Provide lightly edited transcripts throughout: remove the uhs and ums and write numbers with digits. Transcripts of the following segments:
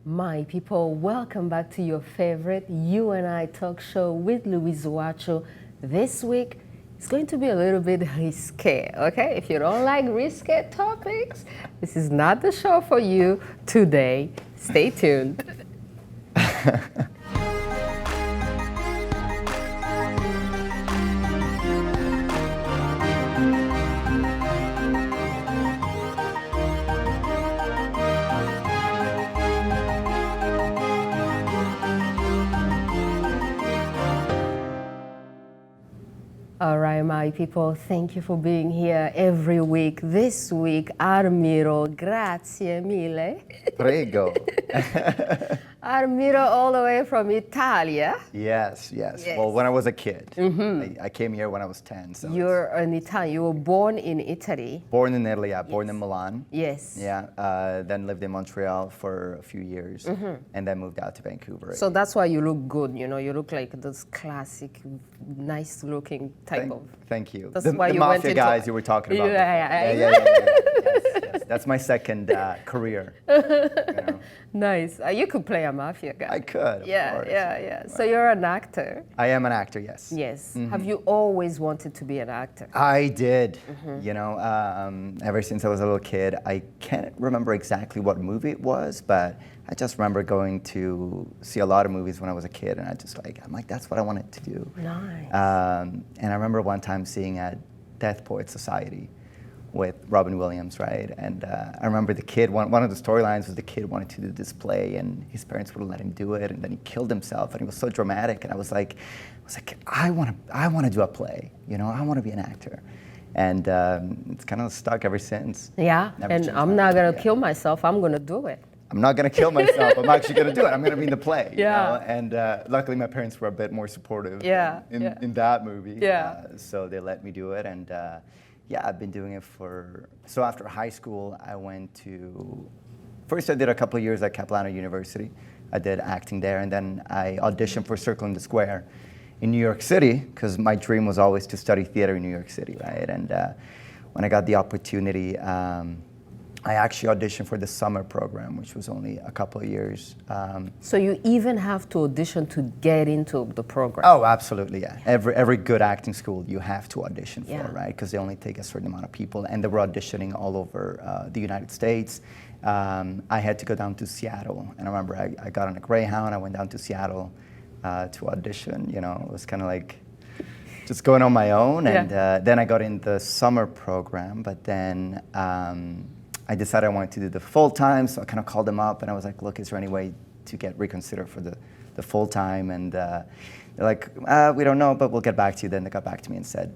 My people, welcome back to your favorite U&I Talk show with Louise UWACU. This week, it's going to be a little bit risque, okay? If you don't like risque topics, this is not the show for you today. Stay tuned. All right, my people, thank you for being here every week. This week, Al-MIRO, grazie mille. Prego. Al-MIRO all the way from Italia. Yes. Well, when I was a kid. I came here when I was 10. So You're an Italian. You were born in Italy. born in Italy, born in Milan. Yes. Yeah, then lived in Montreal for a few years, and then moved out to Vancouver. So that's why you look good, you know, you look like this classic, nice looking type of. Thank you. That's the why you mafia went into guys you were talking about. Yeah. Yes. That's my second career. You know? Nice. You could play a mafia guy. I could. Of course. Yeah. So you're an actor. I am an actor. Yes. Yes. Have you always wanted to be an actor? I did. You know, ever since I was a little kid. I can't remember exactly what movie it was, but I just remember going to see a lot of movies when I was a kid, and I'm like, that's what I wanted to do. Nice. And I remember one time seeing a Death Poet Society with Robin Williams, right? And I remember the kid, one of the storylines was the kid wanted to do this play, and his parents wouldn't let him do it, and then he killed himself, and it was so dramatic, and I was like, I want to do a play, you know, I want to be an actor. And it's kind of stuck ever since. Yeah, and I'm not going to kill myself, I'm going to do it. I'm not going to kill myself. I'm actually going to do it. I'm going to be in the play. Yeah. You know? And luckily, my parents were a bit more supportive in that movie. Yeah. So they let me do it. And I've been doing it so after high school, first I did a couple of years at Capilano University. I did acting there. And then I auditioned for Circle in the Square in New York City, because my dream was always to study theater in New York City, right? And when I got the opportunity, I actually auditioned for the summer program, which was only a couple of years. So you even have to audition to get into the program? Oh, absolutely, yeah. Every good acting school you have to audition for, right? Because they only take a certain amount of people, and they were auditioning all over the United States. I had to go down to Seattle, and I remember I got on a Greyhound, I went down to Seattle to audition. You know, it was kind of like just going on my own, and then I got in the summer program, but then I decided I wanted to do the full-time, so I kind of called them up, and I was like, look, is there any way to get reconsidered for the full-time? And they're like, we don't know, but we'll get back to you. Then they got back to me and said,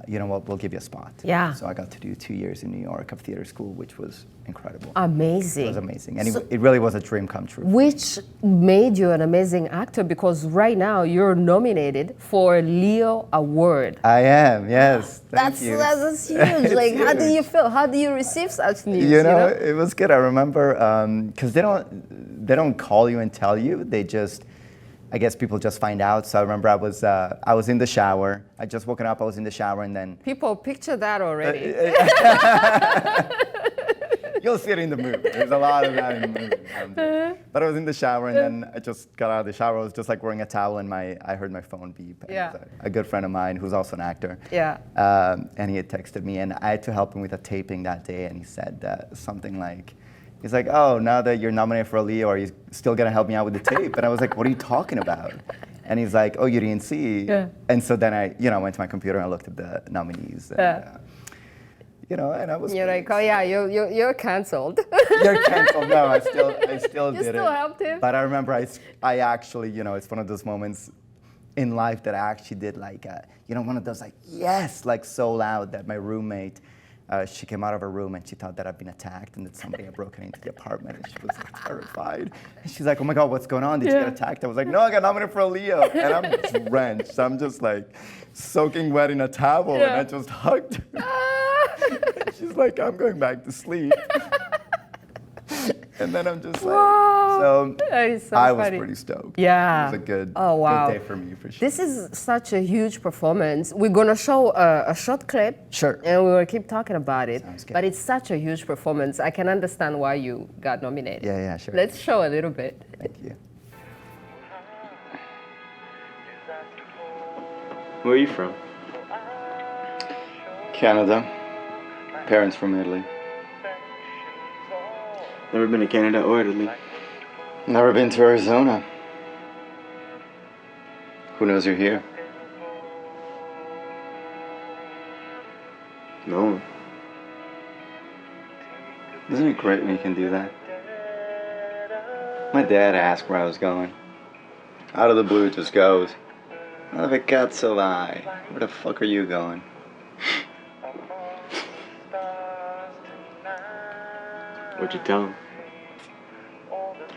you know what, we'll give you a spot. Yeah. So I got to do 2 years in New York of theater school, which was incredible. Amazing. It was amazing, and it really was a dream come true. Which made you an amazing actor, because right now you're nominated for a Leo Award. I am, yes. Thank you. That's huge. Like, how do you feel? How do you receive such news? You know, it was good. I remember, because they don't call you and tell you. They just, I guess people just find out. So I remember I was in the shower. I just woken up. I was in the shower, and then people picture that already. You'll see it in the movie. There's a lot of that in the movie. But I was in the shower, and then I just got out of the shower. I was just like wearing a towel, and I heard my phone beep. And it was a good friend of mine who's also an actor. Yeah. And he had texted me, and I had to help him with a taping that day, and he said something like, he's like, oh, now that you're nominated for a Leo, are you still going to help me out with the tape? And I was like, what are you talking about? And he's like, oh, you didn't see? Yeah. And so then I went to my computer and I looked at the nominees. And, you know, and I was. You're like, oh yeah, you're canceled. You're canceled. No, I still did it. You still helped him. But I remember I actually, you know, it's one of those moments in life that I actually did like, one of those like, yes, like so loud that my roommate, she came out of her room and she thought that I'd been attacked and that somebody had broken into the apartment, and she was like terrified. And she's like, oh my God, what's going on? Did you get attacked? I was like, no, I got nominated for a Leo. And I'm drenched. So I'm just like soaking wet in a towel, and I just hugged her. She's like, I'm going back to sleep. And then I'm just like, so So that is so I was funny. pretty stoked. Yeah. It was a good, wow. good day for me, for sure. This is such a huge performance. We're going to show a short clip. Sure. And we will keep talking about it. Sounds good. But it's such a huge performance. I can understand why you got nominated. Yeah, sure. Let's show a little bit. Thank you. Where are you from? Canada. Parents from Italy. Never been to Canada or Italy. Never been to Arizona. Who knows you're here? No one. Isn't it great when you can do that? My dad asked where I was going. Out of the blue, it just goes, "Oh, the cat's alive. Where the fuck are you going?" What'd you tell him?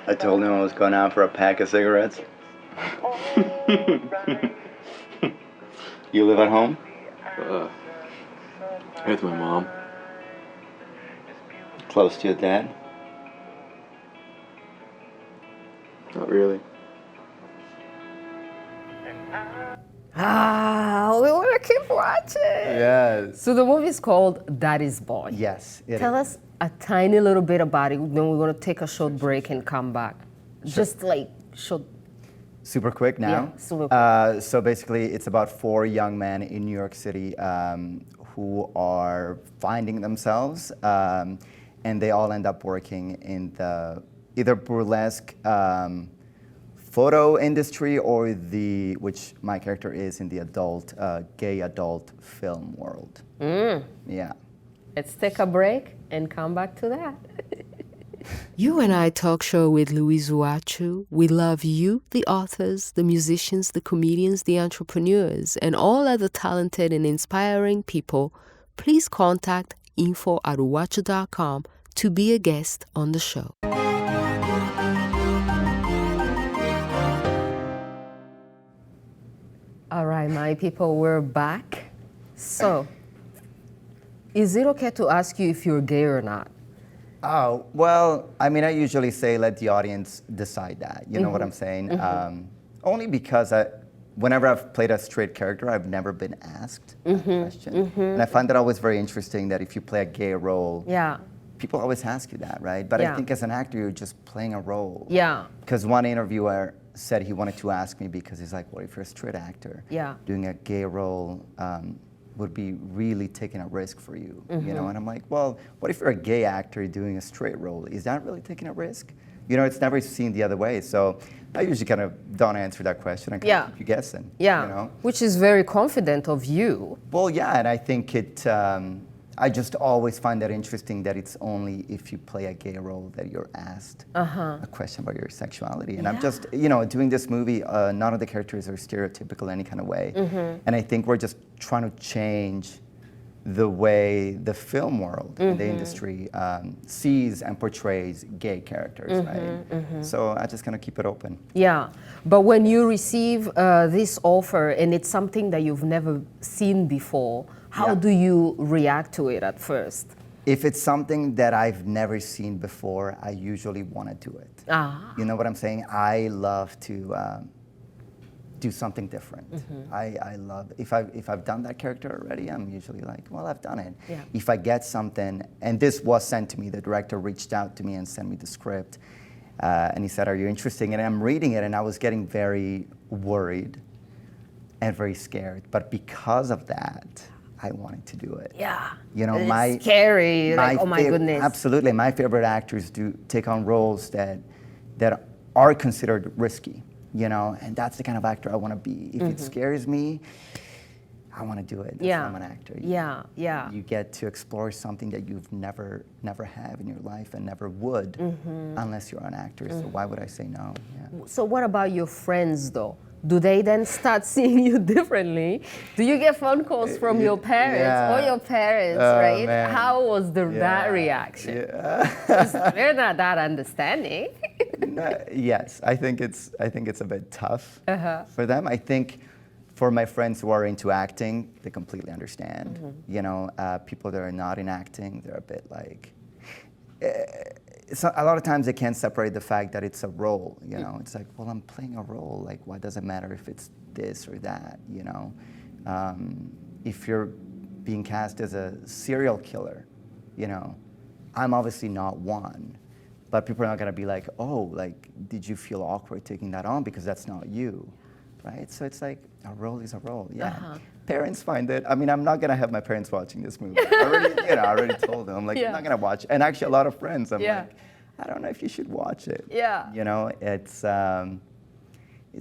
I told him I was going out for a pack of cigarettes. You live at home? With my mom. Close to your dad? Not really. We want to keep watching. Yes. So the movie is called Daddy's Boy. Yes. Tell us a tiny little bit about it. Then we're going to take a short break and come back. Sure. Just like short. Super quick now. Yeah, super quick. So basically, it's about 4 young men in New York City who are finding themselves, and they all end up working in the either burlesque photo industry or which my character is in the gay adult film world. Yeah. Let's take a break and come back to that. U&I Talk Show with Louise UWACU. We love you, the authors, the musicians, the comedians, the entrepreneurs, and all other talented and inspiring people. Please contact info@uwacu.com to be a guest on the show. All right, my people, we're back. So, is it okay to ask you if you're gay or not? Oh, well, I mean, I usually say let the audience decide that. You know what I'm saying? Only because whenever I've played a straight character, I've never been asked that question. And I find that always very interesting that if you play a gay role, people always ask you that, right? But I think as an actor, you're just playing a role. Yeah. Because one interviewer said he wanted to ask me because he's like, what if you're a straight actor? Doing a gay role would be really taking a risk for you, you know? And I'm like, well, what if you're a gay actor doing a straight role? Is that really taking a risk? You know, it's never seen the other way. So I usually kind of don't answer that question and kind of keep you guessing. You know? Which is very confident of you. Well, yeah, and I think I just always find that interesting that it's only if you play a gay role that you're asked a question about your sexuality. And I'm just, you know, doing this movie, none of the characters are stereotypical in any kind of way. And I think we're just trying to change the way the film world and the industry sees and portrays gay characters, right? So I just kind of keep it open. Yeah, but when you receive this offer and it's something that you've never seen before, how do you react to it at first? If it's something that I've never seen before, I usually want to do it. You know what I'm saying? I love to do something different. I love, if I've done that character already, I'm usually like, well, I've done it. If I get something, and this was sent to me, the director reached out to me and sent me the script, and he said, are you interested? And I'm reading it, and I was getting very worried and very scared. But because of that, I wanted to do it. You know, it's scary, like, oh my goodness. Absolutely, my favorite actors do take on roles that are considered risky, you know, and that's the kind of actor I want to be. If it scares me, I want to do it. That's why I'm an actor. You get to explore something that you've never have in your life and never would unless you're an actor. So why would I say no? So what about your friends though? Do they then start seeing you differently? Do you get phone calls from your parents or your parents, right? Man. How was that reaction? 'Cause they're not that understanding. Yes, I think it's a bit tough for them. I think for my friends who are into acting, they completely understand. You know, people that are not in acting, they're a bit like, a lot of times they can't separate the fact that it's a role, you know. It's like, well, I'm playing a role. Like, why does it matter if it's this or that, you know? If you're being cast as a serial killer, you know, I'm obviously not one. But people are not going to be like, oh, like, did you feel awkward taking that on? Because that's not you, right? So it's like, a role is a role, yeah. Parents find it, I mean, I'm not going to have my parents watching this movie. I already told them, I'm like, I'm not going to watch it. And actually, a lot of friends, I'm like, I don't know if you should watch it. Yeah. You know, it's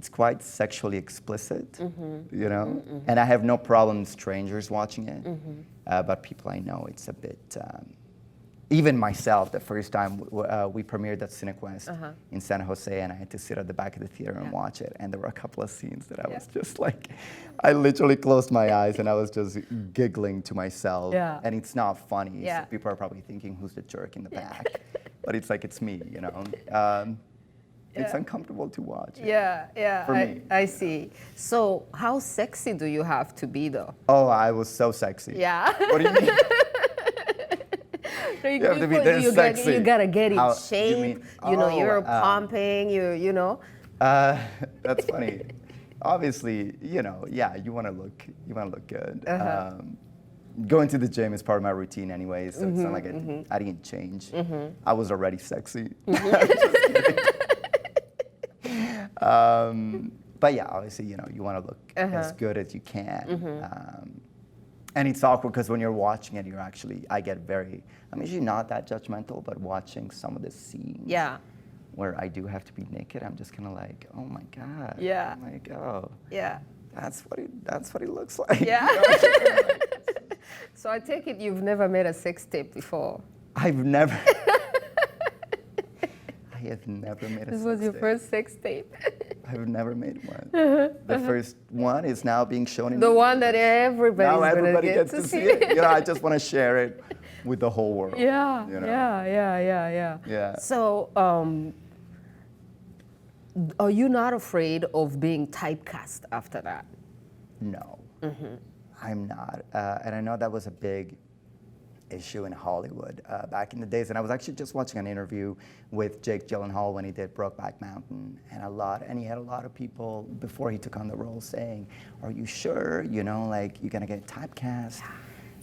quite sexually explicit, you know? And I have no problem strangers watching it, but people I know, it's a bit, even myself, the first time we premiered at Syndication in San Jose, and I had to sit at the back of the theater and watch it, and there were a couple of scenes that I was just like, I literally closed my eyes and I was just giggling to myself, and it's not funny, so people are probably thinking, who's the jerk in the back? But it's like, it's me, you know? It's uncomfortable to watch. For me. I see. So how sexy do you have to be, though? Oh, I was so sexy. Yeah. What do you mean? You have to be this sexy. You gotta get in shape. You mean, you know, you're pumping. You know. That's funny. Obviously, you know, you want to look good. Going to the gym is part of my routine anyway, so it's not like I didn't change. I was already sexy. But yeah, obviously, you know, you want to look as good as you can. And it's awkward because when you're watching it, I'm usually not that judgmental, but watching some of the scenes where I do have to be naked, I'm just kind of like, oh my God. Yeah. I'm like, oh. Yeah. That's what he looks like. Yeah. So I take it you've never made a sex tape before. I have never made a sex tape. This was your first sex tape. I've never made one. The first one is now being shown in the one that everybody gets to see it. You know, I just want to share it with the whole world. Yeah, you know? yeah. So, are you not afraid of being typecast after that? No, I'm not. And I know that was a big issue in Hollywood back in the days. And I was actually just watching an interview with Jake Gyllenhaal when he did Brokeback Mountain, and he had a lot of people before he took on the role saying, "Are you sure? You know, like you're gonna get typecast?"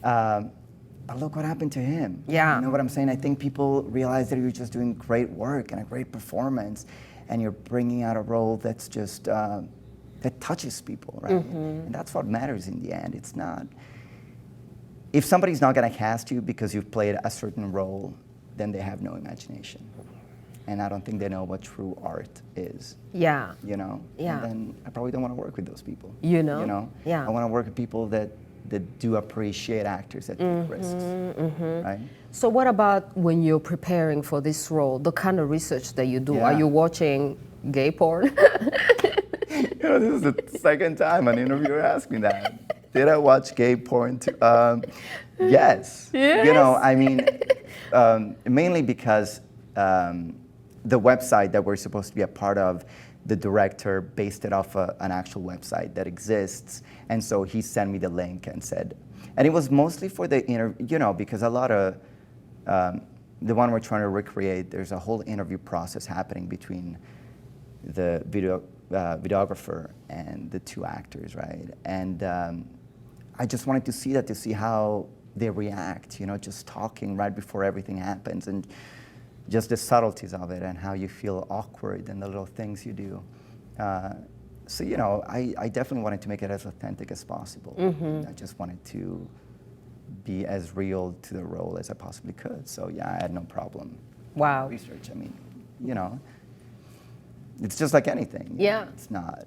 But look what happened to him. Yeah. You know what I'm saying? I think people realize that you're just doing great work and a great performance, and you're bringing out a role that's just that touches people, right? And that's what matters in the end. It's not. If somebody's not going to cast you because you've played a certain role, then they have no imagination. And I don't think they know what true art is. Yeah. You know? Yeah. And then I probably don't want to work with those people. You know? You know? Yeah. I want to work with people that do appreciate actors that take risks. Right? So what about when you're preparing for this role, the kind of research that you do? Yeah. Are you watching gay porn? You know, this is the second time an interviewer asked me that. Did I watch gay porn too? Yes. You know, I mean, mainly because the website that we're supposed to be a part of, the director based it off an actual website that exists. And so he sent me the link and said, and it was mostly for the interview, you know, because a lot of, the one we're trying to recreate, there's a whole interview process happening between the videographer and the two actors, right? And I just wanted to see that, to see how they react, you know, just talking right before everything happens, and just the subtleties of it and how you feel awkward and the little things you do. So, you know, I definitely wanted to make it as authentic as possible. I just wanted to be as real to the role as I possibly could. So, yeah, I had no problem. Wow. Research, I mean, you know, it's just like anything. Yeah. It's not.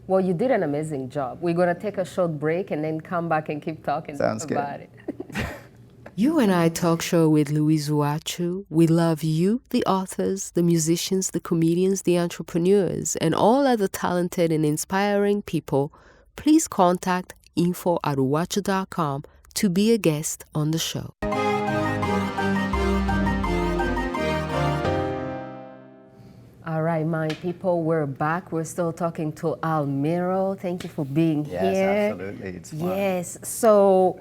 Well, you did an amazing job. We're going to take a short break and then come back and keep talking about it. U&I Talk Show with Louise UWACU. We love you, the authors, the musicians, the comedians, the entrepreneurs, and all other talented and inspiring people. Please contact info@uwacu.com to be a guest on the show. All right, my people, we're back. We're still talking to Al-MIRO. Thank you for being here. Yes, absolutely. It's fun. Yes. So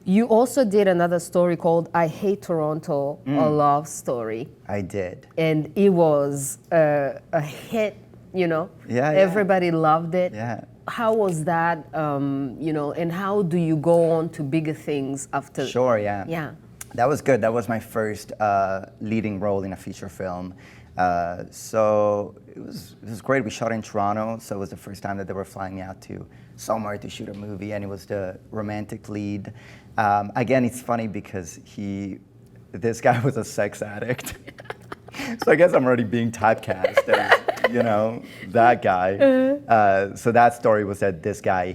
You also did another story called I Hate Toronto, a love story. I did. And it was a hit, you know. Yeah, yeah. Everybody loved it. Yeah. How was that, you know, and how do you go on to bigger things after? Sure, yeah. Yeah. That was good. That was my first leading role in a feature film. So it was great. We shot in Toronto, so it was the first time that they were flying me out to somewhere to shoot a movie, and it was the romantic lead. Again, it's funny because this guy was a sex addict. So I guess I'm already being typecast as, you know, that guy. So that story was that this guy,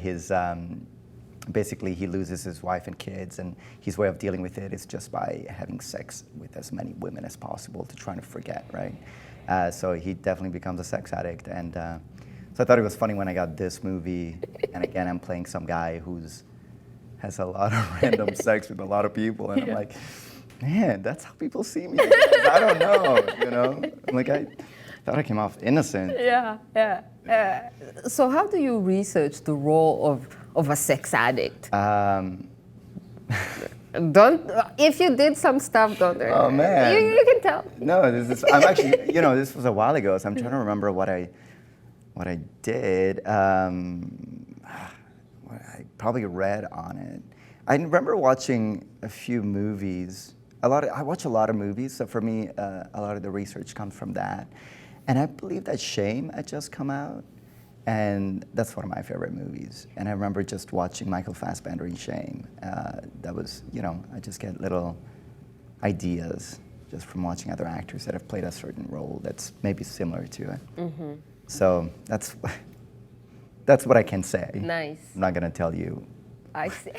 basically he loses his wife and kids, and his way of dealing with it is just by having sex with as many women as possible to try to forget, right? So he definitely becomes a sex addict. And so I thought it was funny when I got this movie, and again, I'm playing some guy has a lot of random sex with a lot of people, and I'm like, man, that's how people see me. I don't know, you know? I'm like, I thought I came off innocent. Yeah. So how do you research the role of a sex addict? If you did some stuff, don't. Oh man. You can tell. No, I'm actually, you know, this was a while ago, so I'm trying to remember what I did. I probably read on it. I remember watching a few movies. I watch a lot of movies, so for me, a lot of the research comes from that. And I believe that Shame had just come out, and that's one of my favorite movies. And I remember just watching Michael Fassbender in Shame. That was, you know, I just get little ideas just from watching other actors that have played a certain role that's maybe similar to it. Mm-hmm. So that's what I can say. Nice. I'm not gonna tell you. I see.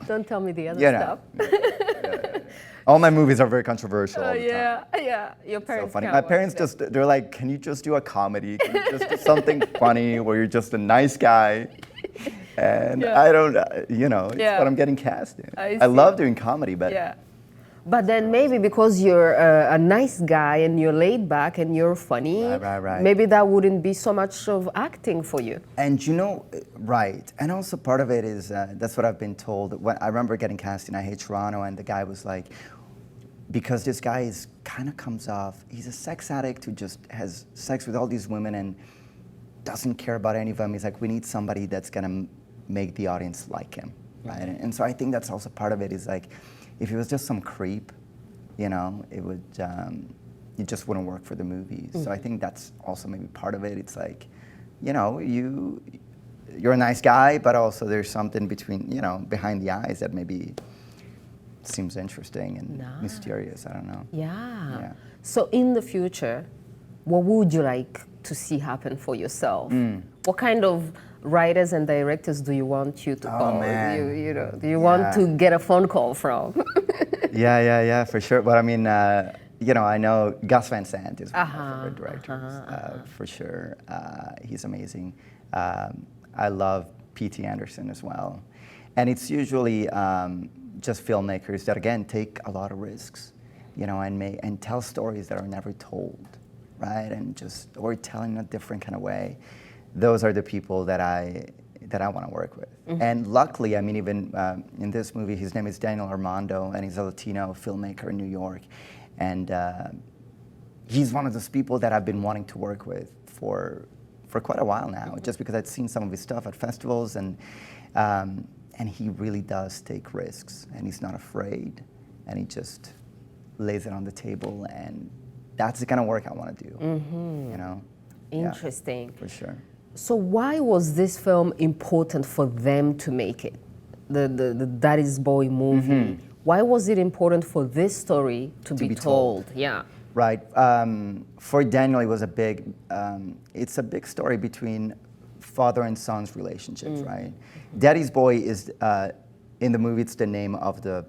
Don't tell me the other Yeah, stuff. No. All my movies are very controversial all the time. Yeah. Your parents. So funny. can't My watch parents that. they're like, can you just do a comedy? Can you just do something funny where you're just a nice guy? And I don't, you know, it's what I'm getting cast in. I love doing comedy, but. Yeah. But then maybe because you're a nice guy and you're laid back and you're funny, Right. maybe that wouldn't be so much of acting for you. And you know, right. And also part of it is, that's what I've been told. When I remember getting cast in I Hate Toronto, and the guy was like, because this guy kind of comes off, he's a sex addict who just has sex with all these women and doesn't care about any of them. He's like, we need somebody that's gonna make the audience like him, right? And so I think that's also part of it is like, if he was just some creep, you know, it just wouldn't work for the movie. So I think that's also maybe part of it. It's like, you know, you're a nice guy, but also there's something between, you know, behind the eyes that maybe seems interesting and mysterious. I don't know. Yeah. So in the future, what would you like to see happen for yourself? What kind of writers and directors do you want you to call? Man. You know, do you want to get a phone call from? Yeah, for sure. But I mean, you know, I know Gus Van Sant is one of my favorite directors, for sure. He's amazing. I love P.T. Anderson as well. And it's usually just filmmakers that, again, take a lot of risks, you know, and tell stories that are never told, right? Or tell in a different kind of way. Those are the people that I want to work with. And luckily, I mean, even in this movie, his name is Daniel Armando, and he's a Latino filmmaker in New York. And he's one of those people that I've been wanting to work with for quite a while now, just because I'd seen some of his stuff at festivals, and he really does take risks, and he's not afraid, and he just lays it on the table, and that's the kind of work I want to do, you know? Interesting. Yeah, for sure. So why was this film important for them to make it? The Daddy's Boy movie. Why was it important for this story to be told? Yeah. Right. For Daniel, it was it's a big story between father and son's relationships, right? Daddy's Boy is, in the movie, it's the name of the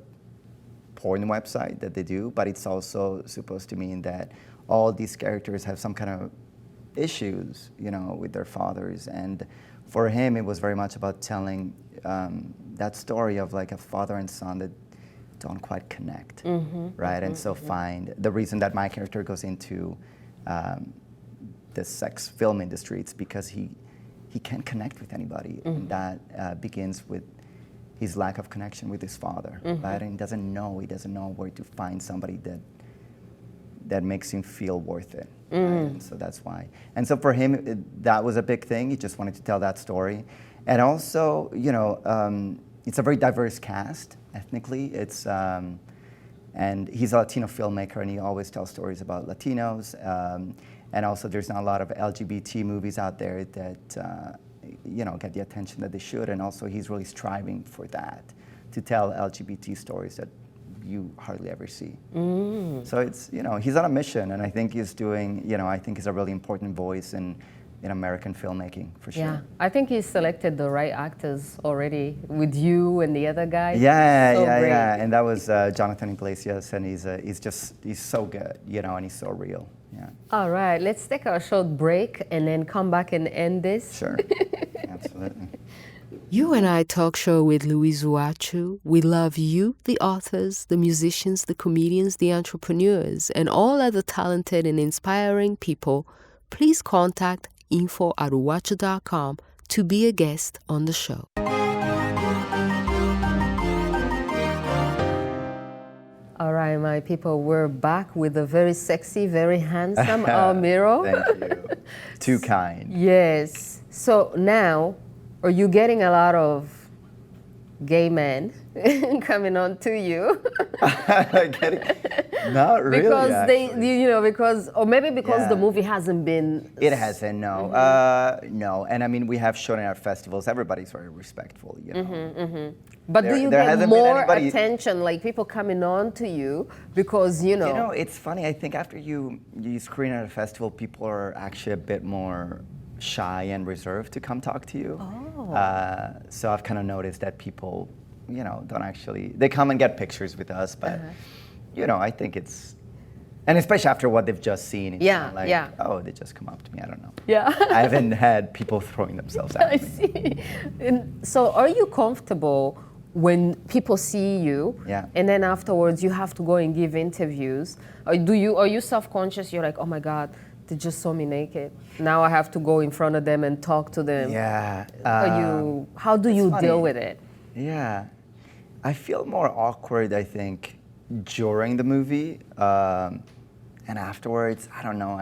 porn website that they do, but it's also supposed to mean that all these characters have some kind of issues, you know, with their fathers. And for him, it was very much about telling that story of like a father and son that don't quite connect, right? And so find the reason that my character goes into the sex film industry, it's because he can't connect with anybody. And that begins with his lack of connection with his father, right? And he doesn't know where to find somebody that makes him feel worth it. Right? And so that's why. And so for him, that was a big thing. He just wanted to tell that story. And also, it's a very diverse cast ethnically. It's and he's a Latino filmmaker, and he always tells stories about Latinos. And also, there's not a lot of LGBT movies out there that get the attention that they should. And also, he's really striving for that, to tell LGBT stories that you hardly ever see. So it's, he's on a mission, and I think he's doing, I think he's a really important voice in American filmmaking, for sure. Yeah, I think he's selected the right actors already with you and the other guy. Yeah. And that was Jonathan Iglesias, and he's so good, and he's so real. Yeah. All right, let's take a short break and then come back and end this. Sure, absolutely. U&I Talk Show with Louise UWACU. We love you, the authors, the musicians, the comedians, the entrepreneurs, and all other talented and inspiring people. Please contact info@uwacu.com to be a guest on the show. All right, my people, we're back with a very sexy, very handsome Al-MIRO. Thank you. Too kind. Yes. So now, are you getting a lot of gay men coming on to you? Not really, because actually. or maybe because the movie hasn't been. It hasn't, no. No, and I mean, we have shown in our festivals, everybody's very respectful, But do you get more attention, like people coming on to you because, it's funny, I think after you screen at a festival, people are actually a bit more shy and reserved to come talk to you. So I've kind of noticed that people, don't actually, they come and get pictures with us, but, I think it's, and especially after what they've just seen, it's not like, oh, they just come up to me, I don't know. Yeah. I haven't had people throwing themselves at me. I see. And so are you comfortable when people see you, and then afterwards you have to go and give interviews? Are you self-conscious? You're like, oh my God, they just saw me naked. Now I have to go in front of them and talk to them. Yeah. How do you deal with it? Yeah. I feel more awkward, I think, during the movie. And afterwards, I don't know,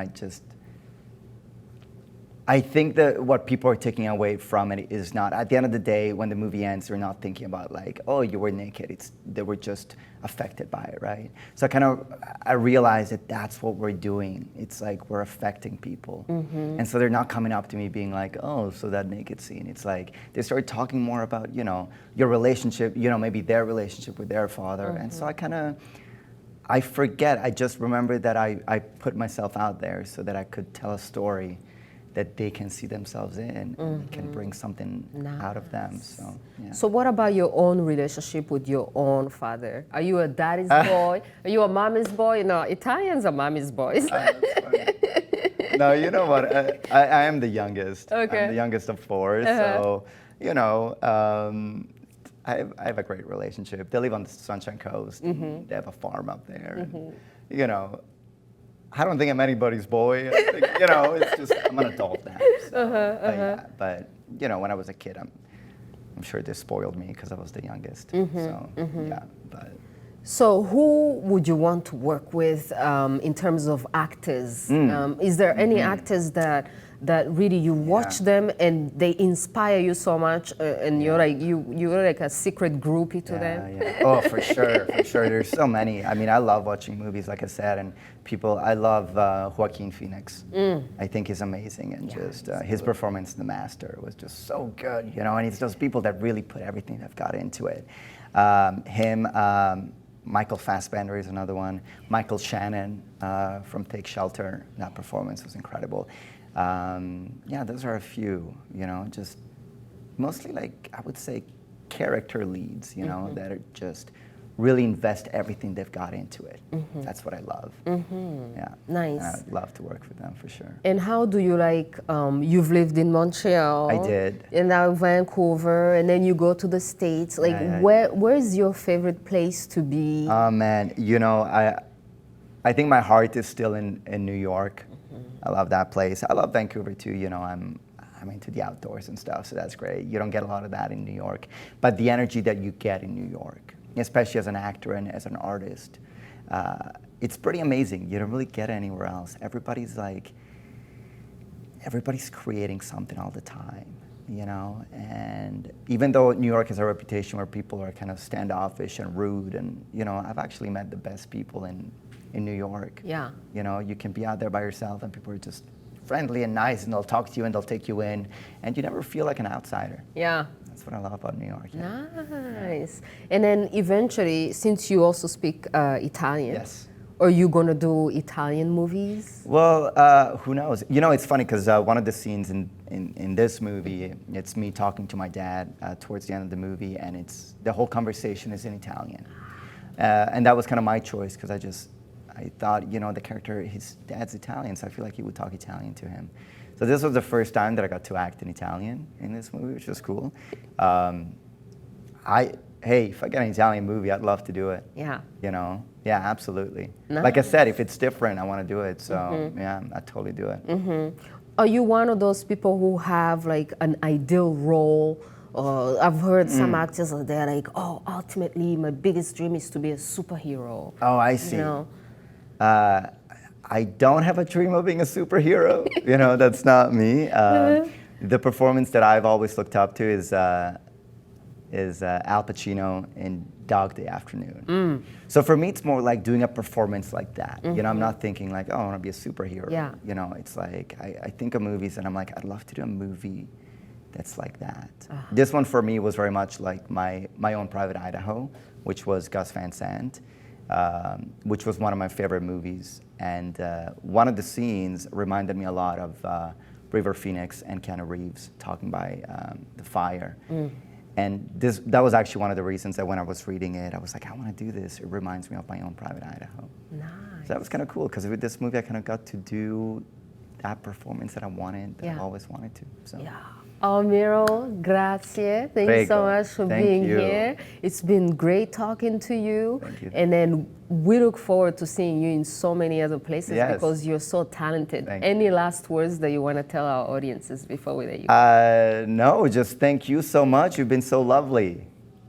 I think that what people are taking away from it is not, at the end of the day, when the movie ends, they're not thinking about like, oh, you were naked. They were just affected by it, right? So I realized that that's what we're doing. It's like we're affecting people. And so they're not coming up to me being like, oh, so that naked scene. It's like they start talking more about, your relationship, maybe their relationship with their father. And so I forget. I just remember that I put myself out there so that I could tell a story that they can see themselves in and can bring something out of them. So, yeah. So what about your own relationship with your own father? Are you a daddy's boy? Are you a mommy's boy? No, Italians are mommy's boys. No, you know what? I am the youngest. Okay. I'm the youngest of four. So, I have a great relationship. They live on the Sunshine Coast. They have a farm up there. And, I don't think I'm anybody's boy. I think, it's just, I'm an adult now. So, But when I was a kid, I'm sure they spoiled me because I was the youngest. So who would you want to work with in terms of actors? Is there any actors that really you watch them and they inspire you so much, and you're like a secret groupie to them? Oh, for sure. There's so many. I mean, I love watching movies, like I said, and I love Joaquin Phoenix. I think he's amazing, and his performance in The Master was just so good, and it's those people that really put everything they've got into it. Michael Fassbender is another one. Michael Shannon from Take Shelter. That performance was incredible. Those are a few, just mostly like, I would say, character leads, that are just really invest everything they've got into it. That's what I love. Yeah. Nice. And I'd love to work with them for sure. And how do you you've lived in Montreal. I did. And now Vancouver, and then you go to the States. Where's your favorite place to be? Oh man, I think my heart is still in New York. I love that place. I love Vancouver too. I'm I'm into the outdoors and stuff, so that's great. You don't get a lot of that in New York. But the energy that you get in New York, especially as an actor and as an artist, it's pretty amazing. You don't really get it anywhere else. Everybody's creating something all the time, you know? And even though New York has a reputation where people are kind of standoffish and rude, and, you know, I've actually met the best people in New York. Yeah. You know, you can be out there by yourself and people are just friendly and nice, and they'll talk to you and they'll take you in, and you never feel like an outsider. Yeah. That's what I love about New York. Yeah. Nice. And then eventually, since you also speak Italian, Yes. are you going to do Italian movies? Well, who knows? You know, it's funny because one of the scenes in this movie, it's me talking to my dad towards the end of the movie, and the whole conversation is in Italian. And that was kind of my choice because I thought, you know, the character, his dad's Italian, so I feel like he would talk Italian to him. So this was the first time that I got to act in Italian in this movie, which was cool. Hey, if I get an Italian movie, I'd love to do it. Yeah. You know? Yeah, absolutely. Nice. Like I said, if it's different, I want to do it. So yeah, I'd totally do it. Are you one of those people who have like an ideal role? I've heard some actors, they're like, oh, ultimately my biggest dream is to be a superhero. Oh, I see. You know? I don't have a dream of being a superhero. You know, that's not me. The performance that I've always looked up to is Al Pacino in Dog Day Afternoon. So for me, it's more like doing a performance like that. You know, I'm not thinking like, oh, I want to be a superhero. Yeah. You know, it's like, I think of movies and I'm like, I'd love to do a movie that's like that. This one for me was very much like my own Private Idaho, which was Gus Van Sant, which was one of my favorite movies. And one of the scenes reminded me a lot of River Phoenix and Keanu Reeves talking by the fire. And that was actually one of the reasons that when I was reading it, I was like, I want to do this. It reminds me of my own Private Idaho. Nice. So that was kind of cool, because with this movie, I kind of got to do that performance that I wanted, that I've always wanted to. So. Yeah. Al-MIRO, grazie. Thank you so much for being here. It's been great talking to you. Thank you. And then we look forward to seeing you in so many other places because you're so talented. Any last words that you want to tell our audiences before we let you go? No, just thank you so much. You've been so lovely.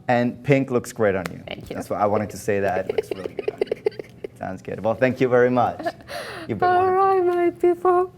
And pink looks great on you. Thank you. That's why I wanted to say that. It looks really good on you. Sounds good. Well, thank you very much. You've been all right, my people.